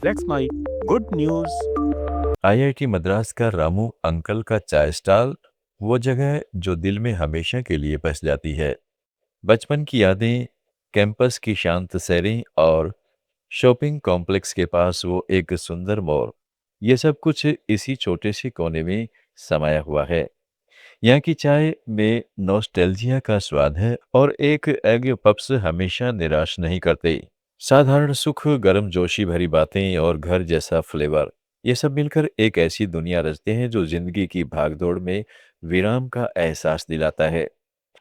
That's my good news. IIT Madras का Ramu uncle का चाय स्टॉल वो जगह है जो दिल में हमेशा के लिए बस जाती है। बचपन की यादें, कैंपस की शांत सैरें और शॉपिंग कॉम्प्लेक्स के पास वो एक सुंदर मॉल, ये सब कुछ इसी छोटे से कोने में समाया हुआ है। यहाँ की चाय में नॉस्टैल्जिया का स्वाद है और एक एग पफ्स हमेशा निराश नहीं करते। साधारण सुख, गर्म जोशी भरी बातें और घर जैसा फ्लेवर, ये सब मिलकर एक ऐसी दुनिया रचते हैं जो जिंदगी की भागदौड़ में विराम का एहसास दिलाता है।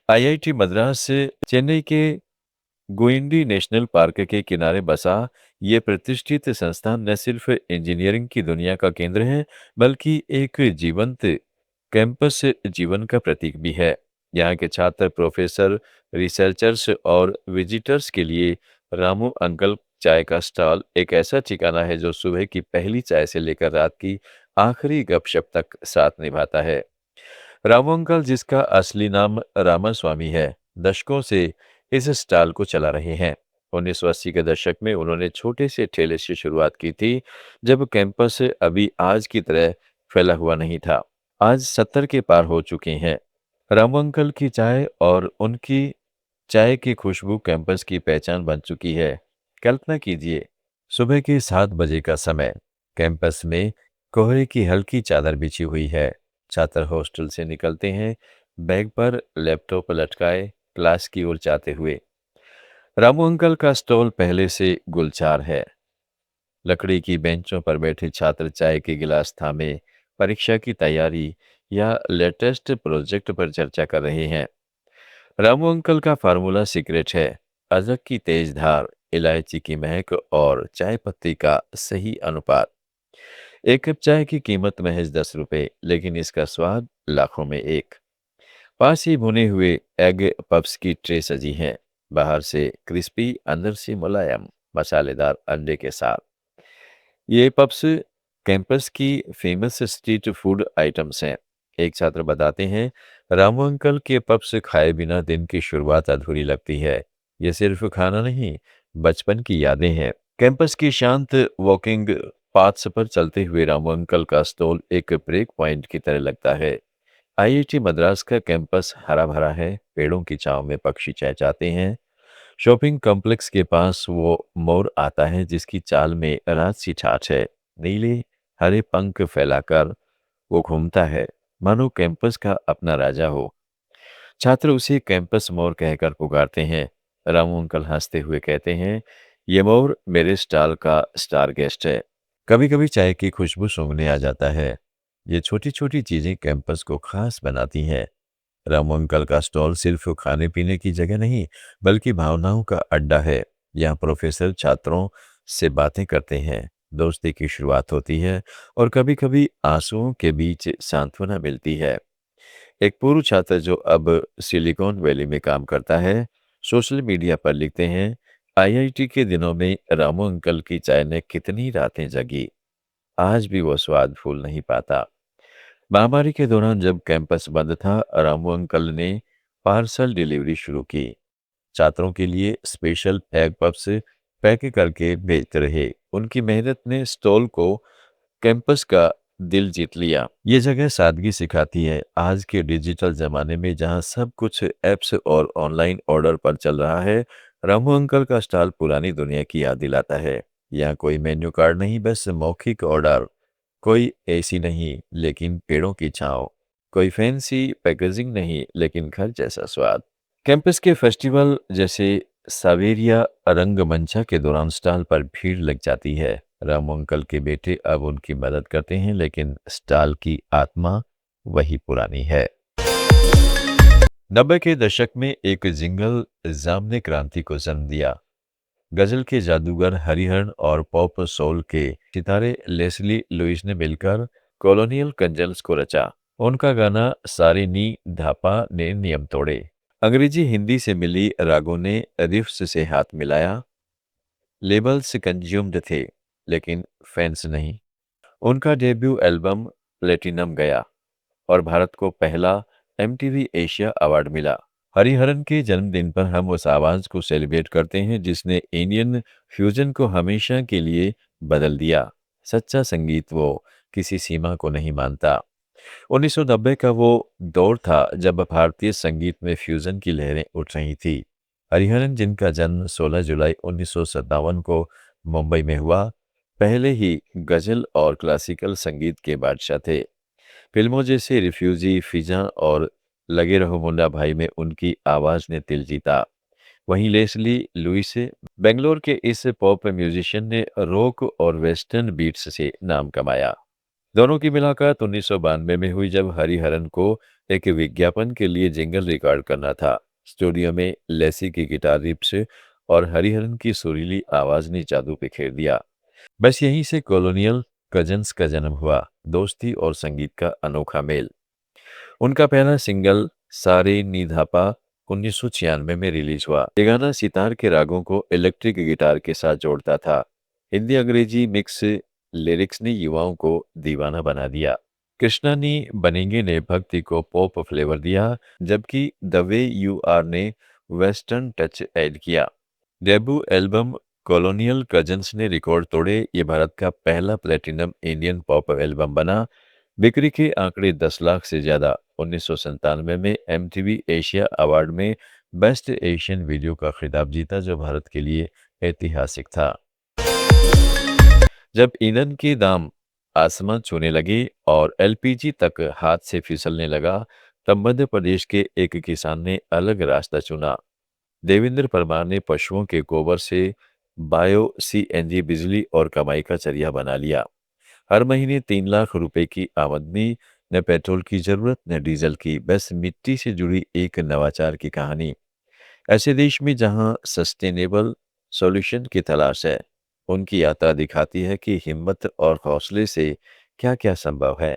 आईआईटी मद्रास से चेन्नई के गुइंडी नेशनल पार्क के किनारे बसा ये प्रतिष्ठित संस्थान न सिर्फ इंजीनियरिंग की दुनिया का केंद्र है, बल्कि एक जीवंत कैंपस जीवन का प्रतीक भी है। यहाँ के छात्र, प्रोफेसर, रिसर्चर्स और विजिटर्स के लिए रामू अंकल चाय का स्टॉल एक ऐसा ठिकाना है जो सुबह की पहली चाय से लेकर रात की आखिरी गपशप तक साथ निभाता है। रामू अंकल, जिसका असली नाम रामास्वामी है, दशकों से इस स्टॉल को चला रहे हैं। 1980 के दशक में उन्होंने छोटे से ठेले से शुरुआत की थी, जब कैंपस अभी आज की तरह फैला हुआ नहीं था। आज 70 के पार हो चुके हैं। रामू अंकल की चाय और उनकी चाय की खुशबू कैंपस की पहचान बन चुकी है। कल्पना कीजिए, सुबह के 7 बजे का समय, कैंपस में कोहरे की हल्की चादर बिछी हुई है। छात्र हॉस्टल से निकलते हैं, बैग पर लैपटॉप लटकाए, क्लास की ओर जाते हुए। रामू अंकल का स्टॉल पहले से गुलजार है। लकड़ी की बेंचों पर बैठे छात्र चाय के गिलास थामे परीक्षा की तैयारी या लेटेस्ट प्रोजेक्ट पर चर्चा कर रहे हैं। रामू अंकल का फार्मूला सीक्रेट है: अदरक की तेज धार, इलायची की महक और चाय पत्ती का सही अनुपात। एक कप चाय की कीमत महज 10 रुपए, लेकिन इसका स्वाद लाखों में एक। पास ही भुने हुए एग पफ्स की ट्रे सजी है, बाहर से क्रिस्पी, अंदर से मुलायम मसालेदार अंडे के साथ। ये पफ्स कैंपस की फेमस स्ट्रीट फूड आइटम्स हैं। एक छात्र बताते हैं, रामू अंकल के पफ्स खाए बिना दिन की शुरुआत अधूरी लगती है। ये सिर्फ खाना नहीं, बचपन की यादें हैं। कैंपस की शांत वॉकिंग पाथ्स पर चलते हुए रामू अंकल का स्टॉल एक ब्रेक पॉइंट की तरह लगता है। आईआईटी मद्रास का कैंपस हरा भरा है, पेड़ों की छांव में पक्षी चहचहाते हैं। शॉपिंग कॉम्प्लेक्स के पास वो मोर आता है जिसकी चाल में रात सी ठाठ है। नीले हरे पंख फैलाकर वो घूमता है, मानो कैंपस का अपना राजा हो। छात्र उसे कैंपस मोर कहकर पुकारते हैं। रामू अंकल हंसते हुए कहते हैं, ये मोर मेरे स्टॉल का स्टार गेस्ट है। कभी कभी चाय की खुशबू सूंघने आ जाता है। ये छोटी छोटी चीजें कैंपस को खास बनाती हैं। रामू अंकल का स्टॉल सिर्फ खाने पीने की जगह नहीं, बल्कि भावनाओं का अड्डा है। यहाँ प्रोफेसर छात्रों से बातें करते हैं, दोस्ती की शुरुआत होती है और कभी कभी आंसुओं के बीच सांत्वना मिलती है। एक पूर्व छात्र जो अब सिलिकॉन वैली में काम करता है, सोशल मीडिया पर लिखते हैं, आईआईटी के दिनों में रामू अंकल की चाय ने कितनी रातें जगी, आज भी वो स्वाद भूल नहीं पाता। महामारी के दौरान जब कैंपस बंद था, रामू अंकल ने पार्सल डिलीवरी शुरू की। छात्रों के लिए स्पेशल एग पफ्स पैक करके भेजते रहे। उनकी मेहनत ने स्टॉल को कैंपस का दिल जीत लिया। ये जगह सादगी सिखाती है। आज के डिजिटल जमाने में जहां सब कुछ ऐप्स और ऑनलाइन ऑर्डर पर चल रहा है, रामू अंकल का स्टॉल पुरानी दुनिया की याद दिलाता है। यहाँ कोई मेन्यू कार्ड नहीं, बस मौखिक ऑर्डर। कोई एसी नहीं, लेकिन पेड़ों की छांव। कोई फैंसी पैकेजिंग नहीं, लेकिन घर जैसा स्वाद। कैंपस के फेस्टिवल जैसे सावेरिया रंगमंचा के दौरान स्टॉल पर भीड़ लग जाती है। रामू अंकल के बेटे अब उनकी मदद करते हैं, लेकिन स्टॉल की आत्मा वही पुरानी है। 90 के दशक में एक जिंगल जाम ने क्रांति को जन्म दिया। गजल के जादूगर हरिहरन और पॉप सोल के सितारे लेस्ली लुइस ने मिलकर कॉलोनियल कंजल्स को रचा। उनका गाना सारे नी धापा ने नियम तोड़े। अंग्रेजी हिंदी से मिली रागों ने रिफ्स से हाथ मिलाया। लेबल्स कंज्यूम्ड थे, लेकिन फैंस नहीं। उनका डेब्यू एल्बम प्लेटिनम गया और भारत को पहला एमटीवी एशिया अवार्ड मिला। हरिहरन के जन्मदिन पर हम उस आवाज को सेलिब्रेट करते हैं जिसने इंडियन फ्यूजन को हमेशा के लिए बदल दिया। सच्चा संगीत वो किसी सीमा को नहीं मानता। 1990 का वो दौर था जब भारतीय संगीत में फ्यूजन की लहरें उठ रही थी। हरिहरन, जिनका जन्म 16 जुलाई 1957 को मुंबई में हुआ, पहले ही गजल और क्लासिकल संगीत के बादशाह थे। फिल्मों जैसे रिफ्यूजी, फिजा और लगे रहो मुन्ना भाई में उनकी आवाज ने दिल जीता। वहीं लेस्ली लुइस, बेंगलोर के इस पॉप म्यूजिशियन ने रॉक और वेस्टर्न बीट्स से नाम कमाया। दोनों की मुलाकात 1992 में हुई जब हरिहरन को एक विज्ञापन के लिए जिंगल रिकॉर्ड करना था। स्टूडियो में लेसी की गिटार रिप्स और हरिहरन की सुरीली आवाज ने जादू बिखेर दिया। बस यहीं से कॉलोनियल कजन्स का जन्म हुआ, दोस्ती और संगीत का अनोखा मेल। उनका पहला सिंगल सारे नी धापा 1996 में रिलीज हुआ। ये गाना सितार के रागों को इलेक्ट्रिक गिटार के साथ जोड़ता था। हिंदी अंग्रेजी मिक्स लिरिक्स ने युवाओं को दीवाना बना दिया। कृष्णा नी बनेंगे ने भक्ति को पॉप फ्लेवर दिया, जबकि द वे यू आर ने वेस्टर्न टच ऐड किया। डेब्यू एल्बम कॉलोनियल कजन्स ने रिकॉर्ड तोड़े। ये भारत का पहला प्लेटिनम इंडियन पॉप एल्बम बना। बिक्री के आंकड़े 10 लाख से ज्यादा। 1997 में एमटीवी एशिया अवार्ड में बेस्ट एशियन वीडियो का खिताब जीता, जो भारत के लिए ऐतिहासिक था। जब ईंधन के दाम आसमान छूने लगे और एलपीजी तक हाथ से फिसलने लगा, तब मध्य प्रदेश के एक किसान ने अलग रास्ता चुना। देवेंद्र परमार ने पशुओं के गोबर से बायो सीएनजी बिजली और कमाई का जरिया बना लिया। हर महीने 3 लाख रुपए की आमदनी, न पेट्रोल की जरूरत न डीजल की, बस मिट्टी से जुड़ी एक नवाचार की कहानी। ऐसे देश में जहां सस्टेनेबल सॉल्यूशन की तलाश है, उनकी यात्रा दिखाती है कि हिम्मत और हौसले से क्या क्या संभव है।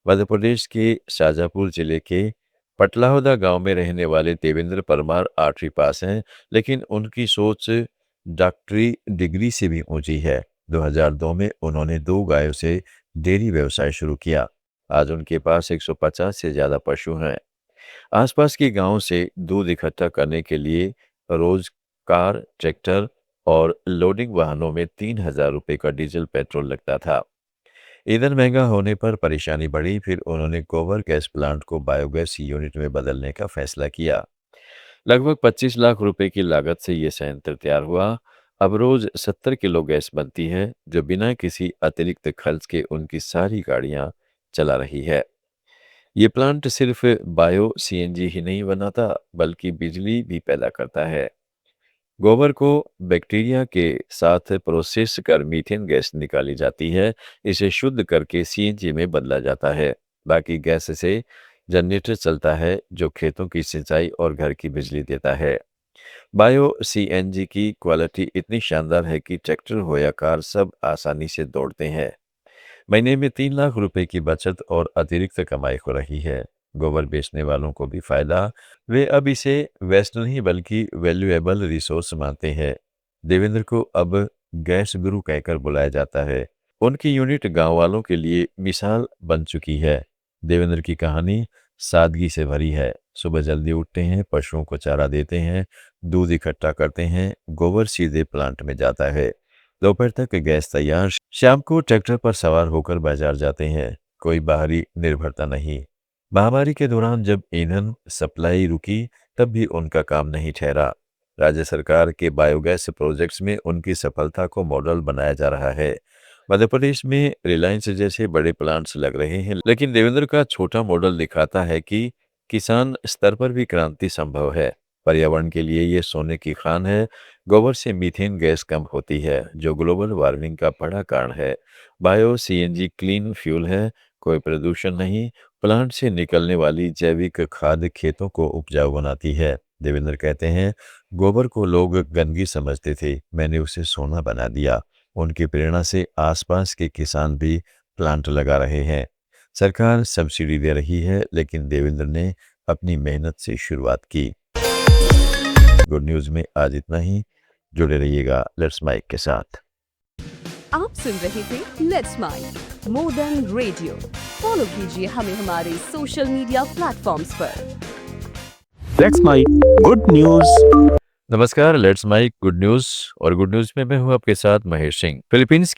मध्य प्रदेश के शाजापुर जिले के पटलाहुदा गांव में रहने वाले देवेंद्र परमार 8वीं पास हैं, लेकिन उनकी सोच डॉक्टरी डिग्री से भी ऊंची है। 2002 में उन्होंने 2 गायों से डेयरी व्यवसाय शुरू किया। आज उनके पास 150 से ज्यादा पशु हैं। आसपास के गांवों से दूध इकट्ठा करने के लिए रोज कार, ट्रैक्टर और लोडिंग वाहनों में 3,000 रुपए का डीजल पेट्रोल लगता था। ईंधन महंगा होने पर परेशानी बढ़ी, फिर उन्होंने गोबर गैस प्लांट को बायोगैस यूनिट में बदलने का फैसला किया। लगभग 25 लाख रुपए की लागत से ये संयंत्र तैयार हुआ। अब रोज 70 किलो गैस बनती है, जो बिना किसी अतिरिक्त खर्च के उनकी सारी गाड़ियां चला रही है। ये प्लांट सिर्फ बायो सीएनजी ही नहीं बनाता, बल्कि बिजली भी पैदा करता है। गोबर को बैक्टीरिया के साथ प्रोसेस कर मीथेन गैस निकाली जाती है। इसे शुद्ध करके सीएनजी में बदला जाता है। बाकी गैस से जनरेटर चलता है, जो खेतों की सिंचाई और घर की बिजली देता है। बायो सीएनजी की क्वालिटी इतनी शानदार है कि ट्रैक्टर हो या कार, सब आसानी से दौड़ते हैं। महीने में 3 लाख रुपए की बचत और अतिरिक्त कमाई हो रही है। गोबर बेचने वालों को भी फायदा। वे अब इसे वेस्ट नहीं बल्कि वैल्यूएबल रिसोर्स मानते हैं। देवेंद्र को अब गैस गुरु कहकर बुलाया जाता है। उनकी यूनिट गांव वालों के लिए मिसाल बन चुकी है। देवेंद्र की कहानी सादगी से भरी है। सुबह जल्दी उठते हैं, पशुओं को चारा देते हैं, दूध इकट्ठा करते हैं, गोबर सीधे प्लांट में जाता है। दोपहर तक गैस तैयार, शाम को ट्रैक्टर पर सवार होकर बाजार जाते हैं। कोई बाहरी निर्भरता नहीं। महामारी के दौरान जब ईंधन सप्लाई रुकी, तब भी उनका काम नहीं ठहरा। राज्य सरकार के बायोगैस प्रोजेक्ट्स में उनकी सफलता को मॉडल बनाया जा रहा है। मध्य प्रदेश में रिलायंस जैसे बड़े प्लांट्स लग रहे हैं, लेकिन देवेंद्र का छोटा मॉडल दिखाता है कि किसान स्तर पर भी क्रांति संभव है। पर्यावरण के लिए ये सोने की खान है। गोबर से मीथेन गैस कम होती है, जो ग्लोबल वार्मिंग का बड़ा कारण है। बायो सीएनजी क्लीन फ्यूल है, कोई प्रदूषण नहीं। प्लांट से निकलने वाली जैविक खाद खेतों को उपजाऊ बनाती है। देवेंद्र कहते हैं, गोबर को लोग गंदगी समझते थे, मैंने उसे सोना बना दिया। उनकी प्रेरणा से आसपास के किसान भी प्लांट लगा रहे हैं। सरकार सब्सिडी दे रही है, लेकिन देवेंद्र ने अपनी मेहनत से शुरुआत की। गुड न्यूज में आज इतना ही। जुड़े रहिएगा लेट्स माइक के साथ। आप सुन रहे थे let's mike more than radio. Follow कीजिए हमें हमारे सोशल मीडिया प्लेटफॉर्म्स पर। Let's mike good news. नमस्कार, लेट्स माइक गुड न्यूज। और गुड न्यूज में मैं हूं आपके साथ महेश सिंह। फिलीपींस